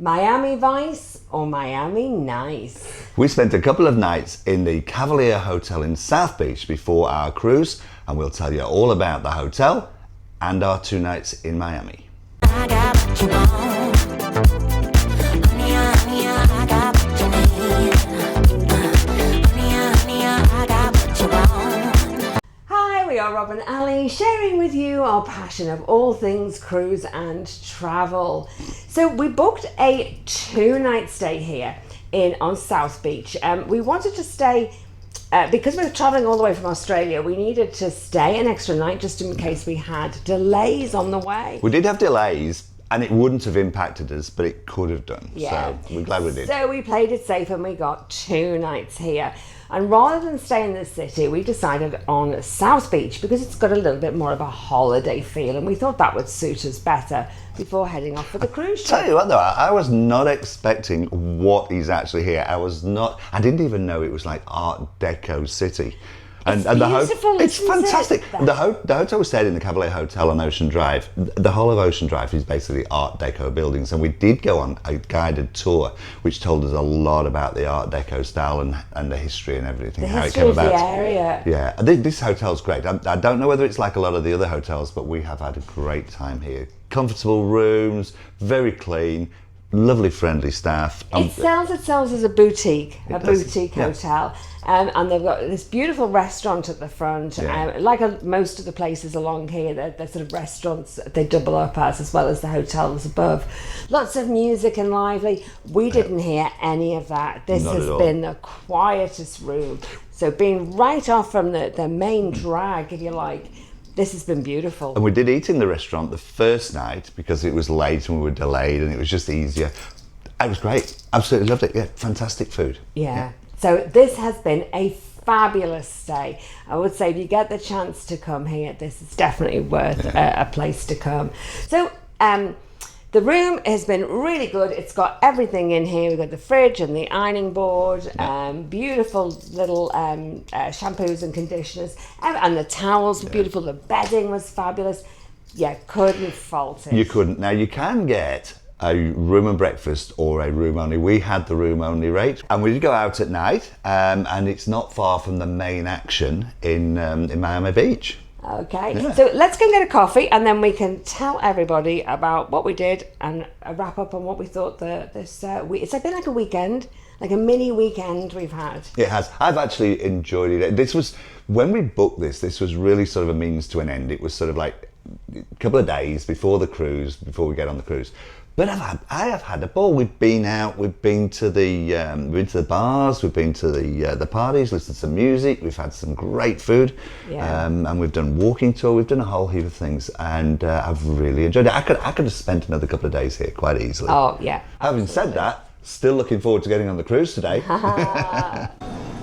Miami Vice or Miami Nice? We spent a couple of nights in the Cavalier Hotel in South Beach before our cruise, and we'll tell you all about the hotel and our 2 nights in Miami. I got what you want. Honey, honey, I got what you need. Honey, I got what you want. Hi, we are Rob and Ali, sharing with you our passion of all things cruise and travel. So we booked a 2-night stay here on South Beach. We wanted to stay, because we were travelling all the way from Australia, we needed to stay an extra night just in case we had delays on the way. We did have delays, and it wouldn't have impacted us, but it could have done. Yeah. So we're glad we did. So we played it safe and we got 2 nights here. And rather than stay in the city, we decided on South Beach because it's got a little bit more of a holiday feel, and we thought that would suit us better before heading off for the cruise ship. Tell you what though, I was not expecting what is actually here. I didn't even know it was like Art Deco city. It's beautiful, it's isn't fantastic. it? The hotel we stayed in, the Cavalier Hotel on Ocean Drive, the whole of Ocean Drive is basically Art Deco buildings, and we did go on a guided tour which told us a lot about the Art Deco style and the history and everything, how it came about. The area. Yeah, this hotel's great. I don't know whether it's like a lot of the other hotels, but we have had a great time here. Comfortable rooms, very clean, lovely friendly staff. It sells itself as a boutique Yeah. hotel. And they've got this beautiful restaurant at the front. Yeah. Like most of the places along here, they're sort of restaurants they double up as well as the hotels above. Lots of music and lively. We didn't hear any of that. This Not has at all. been the quietest room. So being right off from the main drag, if you like, this has been beautiful. And we did eat in the restaurant the first night because it was late and we were delayed and it was just easier. It was great. Absolutely loved it. Yeah, fantastic food. Yeah. So this has been a fabulous stay. I would say if you get the chance to come here, this is definitely worth a place to come. So the room has been really good. It's got everything in here. We've got the fridge and the ironing board, beautiful little shampoos and conditioners, and the towels were beautiful. The bedding was fabulous. Yeah, couldn't fault it. You couldn't. Now you can get a room and breakfast or a room only. We had the room only rate, and we did go out at night, and it's not far from the main action in Miami Beach. Okay, Yeah. so let's go and get a coffee, and then we can tell everybody about what we did and a wrap up on what we thought it's been like a weekend, like a mini weekend we've had. It has. I've actually enjoyed it. This was, when we booked this was really sort of a means to an end. It was sort of like a couple of days before the cruise, before we get on the cruise. But I have had a ball. We've been out. We've been to the bars. We've been to the parties. Listened to some music. We've had some great food, and we've done walking tour. We've done a whole heap of things, and I've really enjoyed it. I could have spent another couple of days here quite easily. Oh yeah. Having said that, still looking forward to getting on the cruise today.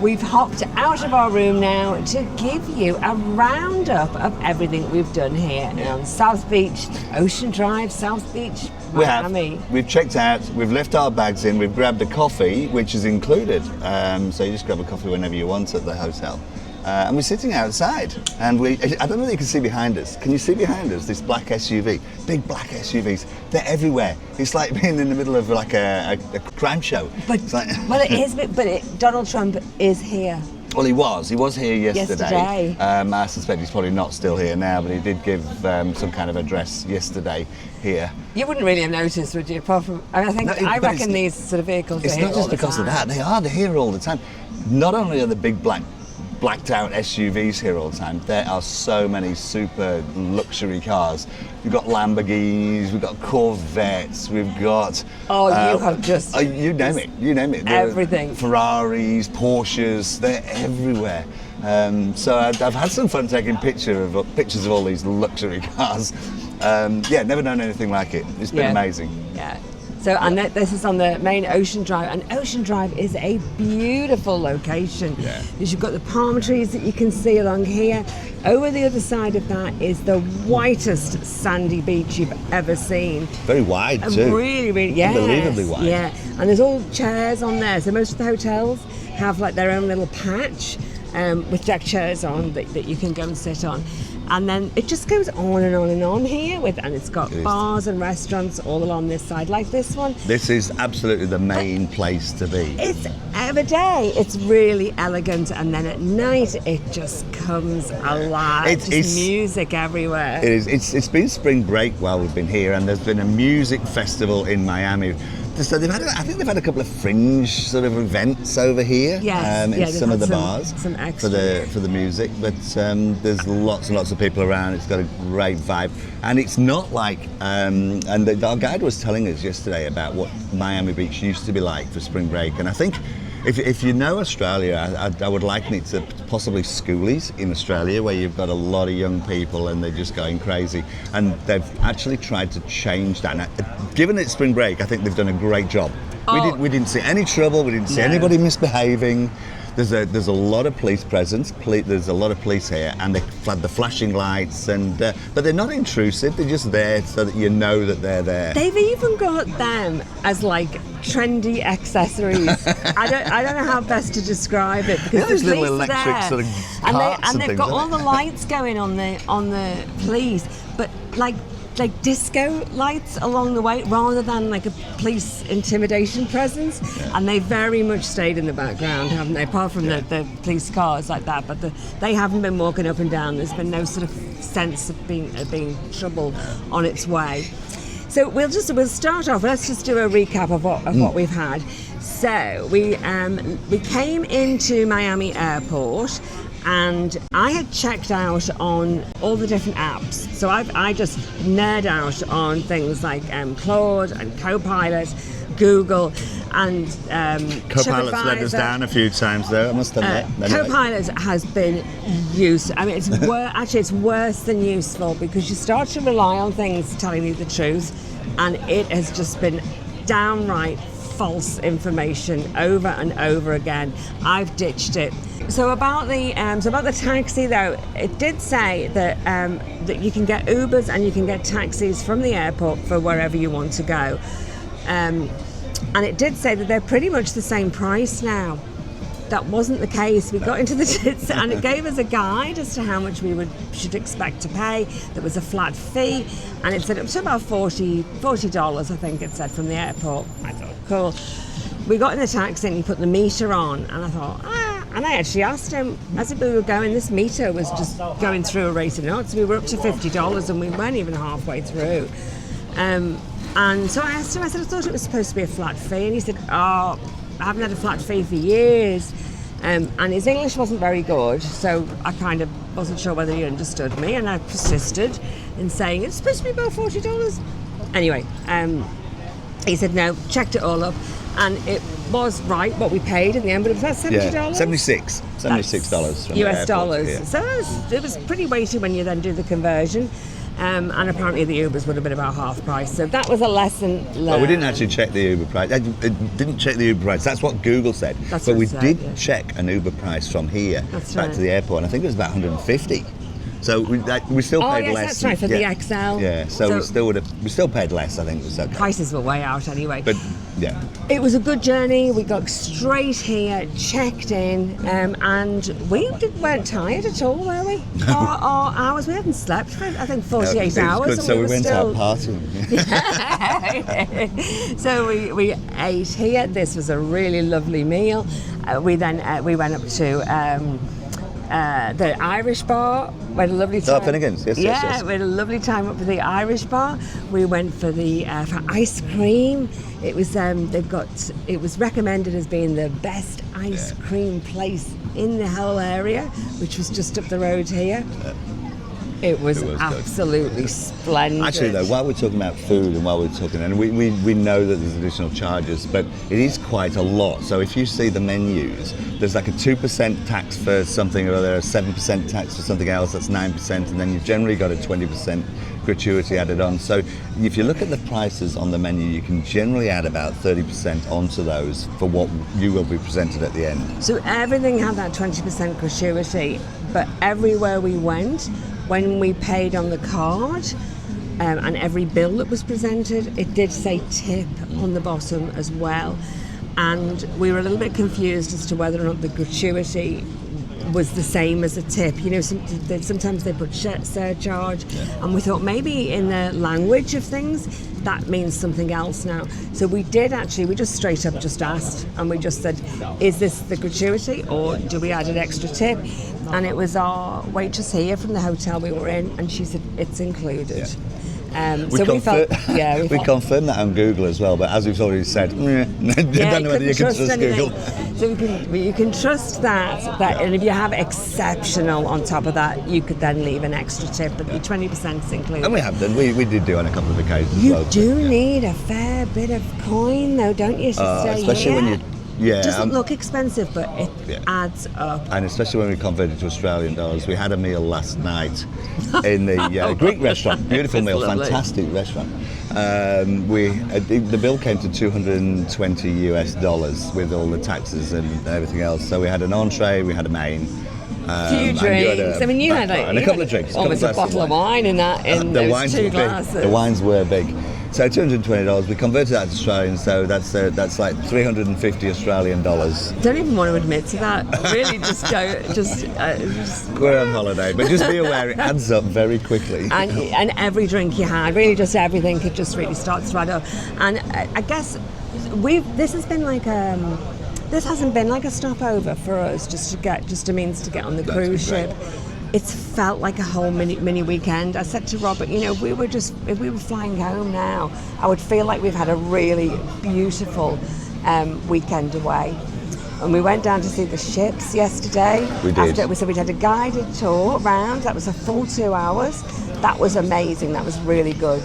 We've hopped out of our room now to give you a roundup of everything we've done here on South Beach, Ocean Drive, South Beach, Miami. We've checked out, we've left our bags in, we've grabbed a coffee, which is included. So you just grab a coffee whenever you want at the hotel. And we're sitting outside, and I don't know if you can see behind us. Can you see behind us this black SUV? Big black SUVs. They're everywhere. It's like being in the middle of like a crime show. But well, it is. But Donald Trump is here. Well, he was here yesterday. Yesterday. I suspect he's probably not still here now, but he did give some kind of address yesterday here. You wouldn't really have noticed, would you? Apart from, I reckon these sort of vehicles. It's are here not all just the because of time. that. They're here all the time. Not only are the big blacked out SUVs here all the time, there are so many super luxury cars. We've got Lamborghinis, we've got Corvettes, we've got... Oh, you have just... you name it. Everything. Ferraris, Porsches, they're everywhere. So I've had some fun taking pictures of all these luxury cars. Never known anything like it. It's been amazing. Yeah. So, and this is on the main Ocean Drive, and Ocean Drive is a beautiful location. Yeah. Because you've got the palm trees that you can see along here. Over the other side of that is the whitest sandy beach you've ever seen. Very wide too. Really, yes. Unbelievably wide. Yeah, and there's all chairs on there. So most of the hotels have like their own little patch with deck chairs on that you can go and sit on. And then it just goes on and on and on here and it's got bars and restaurants all along this side, like this one. This is absolutely the main place to be. It's every day. It's really elegant, and then at night it just comes alive. It's music everywhere. It is. It's been spring break while we've been here, and there's been a music festival in Miami. So I think they've had a couple of fringe sort of events over here in some of the bars for the music. But there's lots and lots of people around. It's got a great vibe, and it's not like. And our guide was telling us yesterday about what Miami Beach used to be like for spring break, and I think. If you know Australia, I would liken it to possibly schoolies in Australia, where you've got a lot of young people and they're just going crazy. And they've actually tried to change that. Now, given it's spring break, I think they've done a great job. We didn't see any trouble. We didn't see anybody misbehaving. There's a lot of police presence. There's a lot of police here, and they have the flashing lights, but they're not intrusive. They're just there so that you know that they're there. They've even got them as like trendy accessories. I don't know how best to describe it, because those the little police electric are there, sort of and carts and they've things, got haven't all they? the lights going on the police, but like disco lights along the way rather than like a police intimidation presence. And they very much stayed in the background, haven't they, apart from the police cars like that, but they haven't been walking up and down. There's been no sort of sense of being trouble on its way. So we'll start off. Let's just do a recap of what we've had. So we came into Miami Airport, and I had checked out on all the different apps. So I just nerd out on things like Claude and Copilot, Google, and Copilot's let us down a few times, though, I must admit. Anyway. Copilot has been used. I mean, it's worse than useful, because you start to rely on things telling you the truth, and it has just been downright false information over and over again. I've ditched it. So about the taxi, though, it did say that that you can get Ubers and you can get taxis from the airport for wherever you want to go, and it did say that they're pretty much the same price now. That wasn't the case. We got into the and it gave us a guide as to how much we should expect to pay. There was a flat fee, and it said up to about $40, I think it said, from the airport. I thought, cool. We got in the taxi and he put the meter on, and I thought, and I actually asked him, as we were going, this meter was just going through a rate of knots. We were up to $50 and we weren't even halfway through. And so I asked him, I said, I thought it was supposed to be a flat fee. And he said, I haven't had a flat fee for years. And his English wasn't very good, so I kind of wasn't sure whether he understood me, and I persisted in saying it's supposed to be about $40. Anyway, he said no, checked it all up, and it was right what we paid in the end, but it was about $70. Yeah, $76 from US dollars. Yeah. So it was pretty weighty when you then do the conversion. And apparently the Ubers would have been about half price. So that was a lesson learned. Well, we didn't actually check the Uber price. I didn't check the Uber price. That's what Google said. That's but what we it said, did check an Uber price from here back to the airport, and I think it was about $150. So we still paid less. That's right, for the XL. Yeah, so we still paid less. I think it was okay. Prices were way out anyway. But yeah, it was a good journey. We got straight here, checked in, and we weren't tired at all, were we? Our hours, we hadn't slept for I think 48 hours. Good, so we went out partying. So we ate here. This was a really lovely meal. We went up to the Irish bar. We had a lovely time. Finnegan's, yes. We had a lovely time up at the Irish bar. We went for for ice cream. It was it was recommended as being the best ice cream place in the whole area, which was just up the road here. It was absolutely splendid. Actually, though, while we're talking about food and while we're talking, and we know that there's additional charges, but it is quite a lot. So if you see the menus, there's like a 2% tax for something or other, a 7% tax for something else, that's 9%, and then you've generally got a 20% gratuity added on. So if you look at the prices on the menu, you can generally add about 30% onto those for what you will be presented at the end. So everything had that 20% gratuity, but everywhere we went, when we paid on the card, and every bill that was presented, it did say tip on the bottom as well. And we were a little bit confused as to whether or not the gratuity was the same as a tip. You know, sometimes they put surcharge, and we thought maybe in the language of things that means something else now. So we just straight up just asked, and we just said, is this the gratuity or do we add an extra tip? And it was our waitress here from the hotel we were in, and she said it's included. We confirmed that on Google as well, but as we've already said, I don't know whether you can trust Google. So you can trust that, and if you have exceptional on top of that, you could then leave an extra tip, but the 20% is included. And we have done. We did do on a couple of occasions. You do need a fair bit of coin, though, don't you? Especially when you. Yeah, it doesn't look expensive, but it adds up. And especially when we converted to Australian dollars. We had a meal last night in the Greek restaurant. Beautiful meal, fantastic restaurant. The bill came to $220 with all the taxes and everything else. So we had an entree, we had a main. Few drinks. You had a couple of drinks. Almost a bottle of wine in that. In those 2 glasses. The wines were big. So $220. We converted that to Australian, so that's like $350 Australian dollars. Don't even want to admit to that. Really, just go. We're on holiday, but just be aware it adds up very quickly. And every drink you had, really, just everything could just really start to add up. And I guess this hasn't been like a stopover for us, just a means to get on the cruise ship. It's felt like a whole mini weekend. I said to Robert, if we were flying home now, I would feel like we've had a really beautiful weekend away. And we went down to see the ships yesterday. We did. So we had a guided tour round. That was a full 2 hours. That was amazing. That was really good.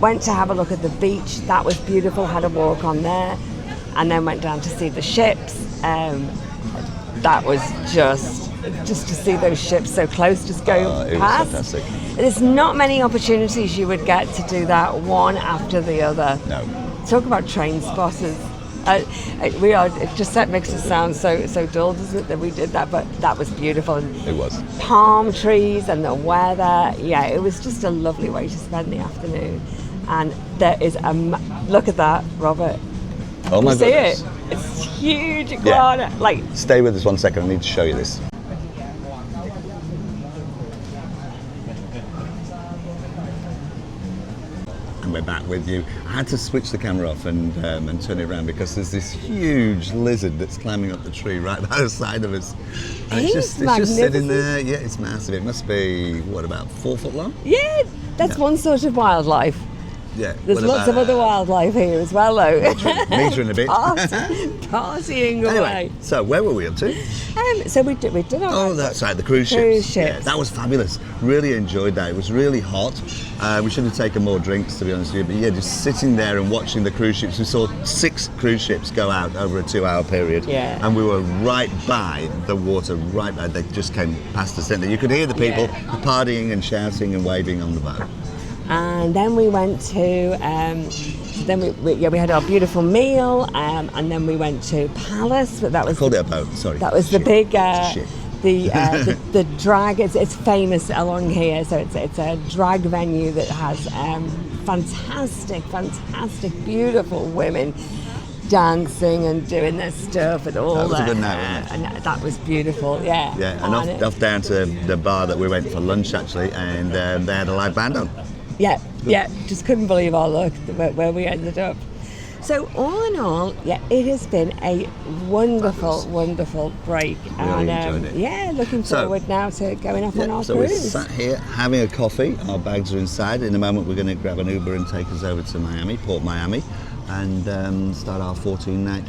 Went to have a look at the beach. That was beautiful. Had a walk on there. And then went down to see the ships. That was just to see those ships so close, just going past. Was fantastic. There's not many opportunities you would get to do that one after the other. No. Talk about train spotters. It just makes us sound so dull, doesn't it, that we did that, but that was beautiful. It was. Palm trees and the weather. Yeah, it was just a lovely way to spend the afternoon. And there is look at that, Robert. Oh my goodness. See it? It's huge iguana. Yeah. Stay with us 1 second, I need to show you this. And we're back with you. I had to switch the camera off and turn it around because there's this huge lizard that's climbing up the tree right by the side of us. And it's just sitting there. Yeah, it's massive. It must be, about 4 foot long? Yeah, that's one sort of wildlife. Yeah. There's lots of other wildlife here as well, though. Meter in a bit. Partying away. Anyway, so where were we up to? So we did our... Oh, that's right, the cruise ships. Yeah, that was fabulous. Really enjoyed that. It was really hot. We should have taken more drinks, to be honest with you. But yeah, just sitting there and watching the cruise ships. We saw 6 cruise ships go out over a 2-hour period. Yeah. And we were right by the water, they just came past us, didn't they? You could hear the people partying and shouting and waving on the boat. And then we went to, we had our beautiful meal, and then we went to Palace. But that was I called it a boat. Sorry. That was the big, the drag. It's famous along here, so it's a drag venue that has fantastic, beautiful women dancing and doing their stuff and all that. That was a good night, wasn't it? And that was beautiful, yeah. Yeah, and off down to the bar that we went for lunch actually, and they had a live band on. Yeah, just couldn't believe our luck where we ended up. So all in all, it has been a wonderful break. Really enjoyed it. Yeah, looking forward now to going off on our so cruise. We're sat here having a coffee. Our bags are inside. In a moment, we're going to grab an Uber and take us over to Port Miami, and start our 14-night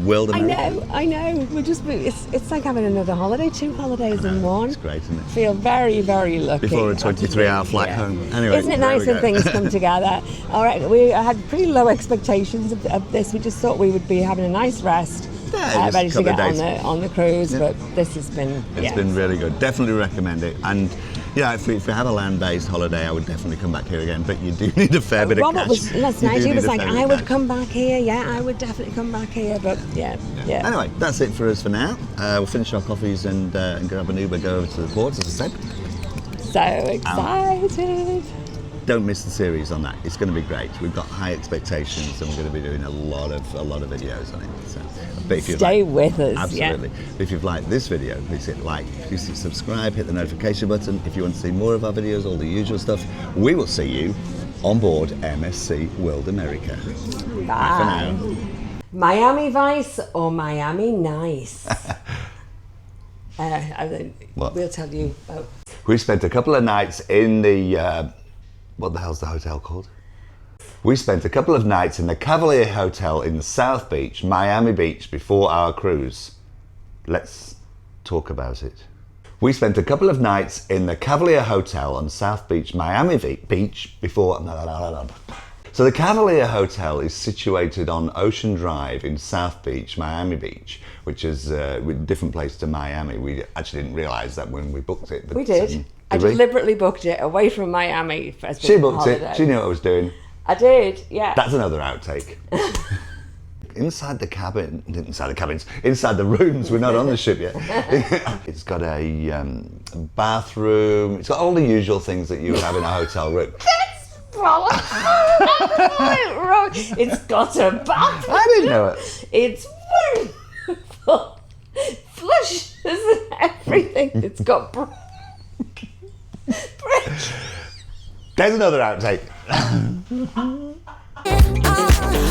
world America. I know. It's like having another holiday, 2 holidays in one. It's great, isn't it? Feel very, very lucky. Before a 23-hour flight home. Anyway, isn't it nice when things come together? All right, we had pretty low expectations of this. We just thought we would be having a nice rest, ready to get on the cruise. Yeah. But this has been been really good. Definitely recommend it. And if we have a land-based holiday, I would definitely come back here again. But you do need a fair bit of cash. Robert was last night. He was like, I would come back here. Yeah, I would definitely come back here. But yeah. Anyway, that's it for us for now. We'll finish our coffees and grab an Uber, go over to the ports, as I said. So excited. don't miss the series on that. It's going to be great. We've got high expectations, and we're going to be doing a lot of videos on it. So, but if Stay with us. absolutely. Yeah. If you've liked this video, please hit like, please hit subscribe, hit the notification button. If you want to see more of our videos, all the usual stuff, we will see you on board MSC World America. Bye for now. Miami Vice or Miami Nice? What? We'll tell you. We spent a couple of nights in the, what the hell's the hotel called? We spent a couple of nights in the Cavalier Hotel in South Beach, Miami Beach, before our cruise. Let's talk about it. We spent a couple of nights in the Cavalier Hotel on South Beach, Miami Beach, before... So the Cavalier Hotel is situated on Ocean Drive in South Beach, Miami Beach, which is a different place to Miami. We actually didn't realise that when we booked it. But, We did. I we? deliberately booked it away from Miami. For a She booked holiday. it. She knew what I was doing. I did, yeah. That's another outtake. Inside the cabins, inside the rooms, we're not on the ship yet. It's got a bathroom, it's got all the usual things that you would have in a hotel room. Wrong. It's got a bathroom. I didn't know it. It's wonderful. Flushes and everything. It's got There's another outtake. Oh,